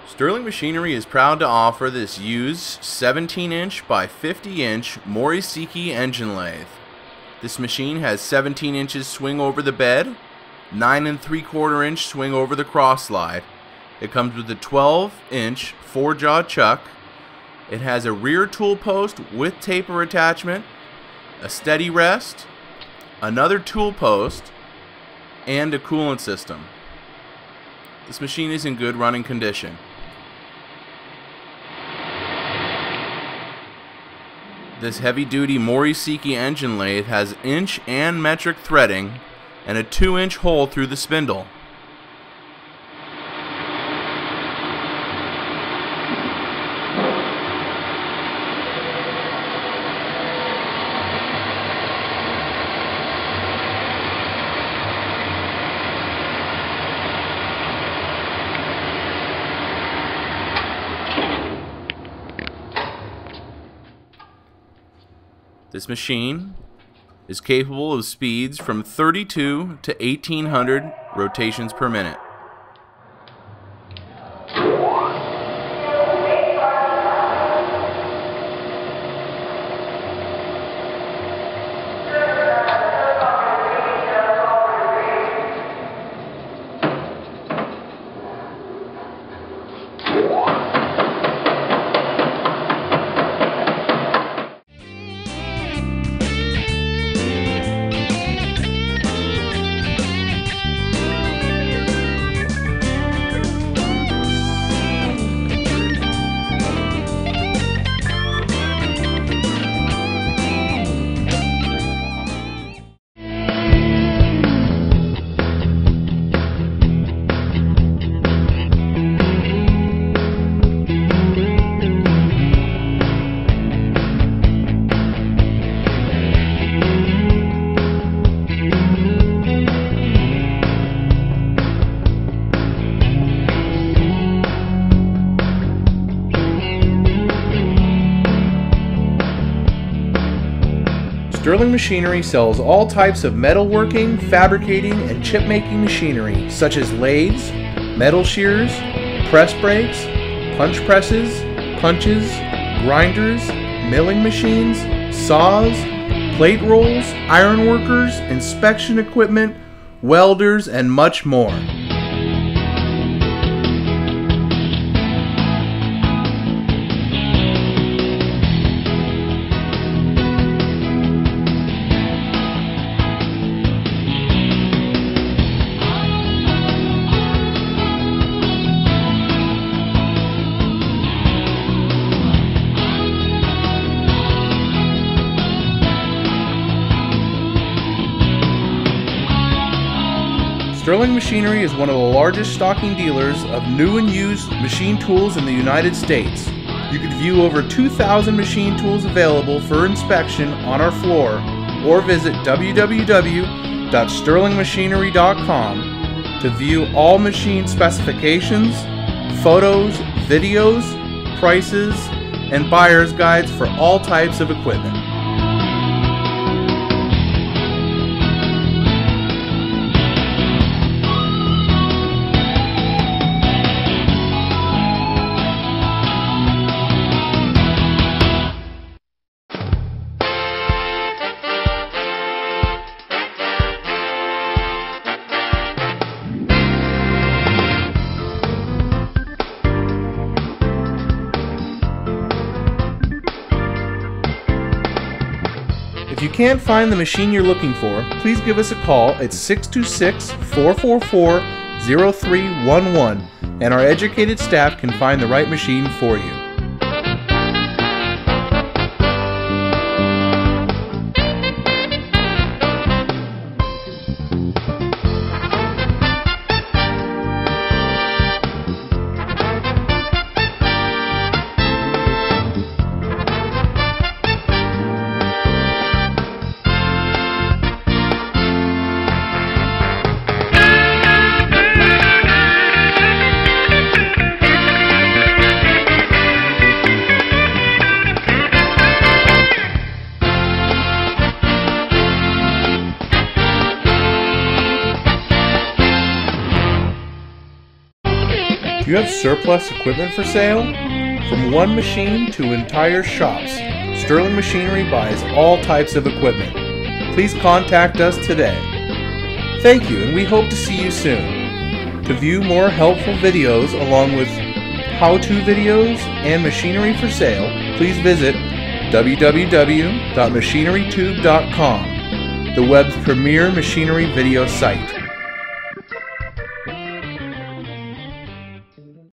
Sterling Machinery is proud to offer this used 17-inch by 50-inch Mori Seiki engine lathe. This machine has 17 inches swing over the bed, 9 3/4 inch swing over the cross slide. It comes with a 12-inch 4-jaw chuck. It has a rear tool post with taper attachment, a steady rest, another tool post, and a coolant system. This machine is in good running condition. This heavy-duty Mori Seiki engine lathe has inch and metric threading and a 2-inch hole through the spindle. This machine is capable of speeds from 32 to 1800 rotations per minute. Sterling Machinery sells all types of metalworking, fabricating, and chip-making machinery, such as lathes, metal shears, press brakes, punch presses, punches, grinders, milling machines, saws, plate rolls, ironworkers, inspection equipment, welders, and much more. Sterling Machinery is one of the largest stocking dealers of new and used machine tools in the United States. You can view over 2,000 machine tools available for inspection on our floor, or visit www.sterlingmachinery.com to view all machine specifications, photos, videos, prices, and buyer's guides for all types of equipment. If you can't find the machine you're looking for, please give us a call at 626-444-0311 and our educated staff can find the right machine for you. Do you have surplus equipment for sale? From one machine to entire shops, Sterling Machinery buys all types of equipment. Please contact us today. Thank you, and we hope to see you soon. To view more helpful videos along with how-to videos and machinery for sale, please visit www.machinerytube.com, the web's premier machinery video site.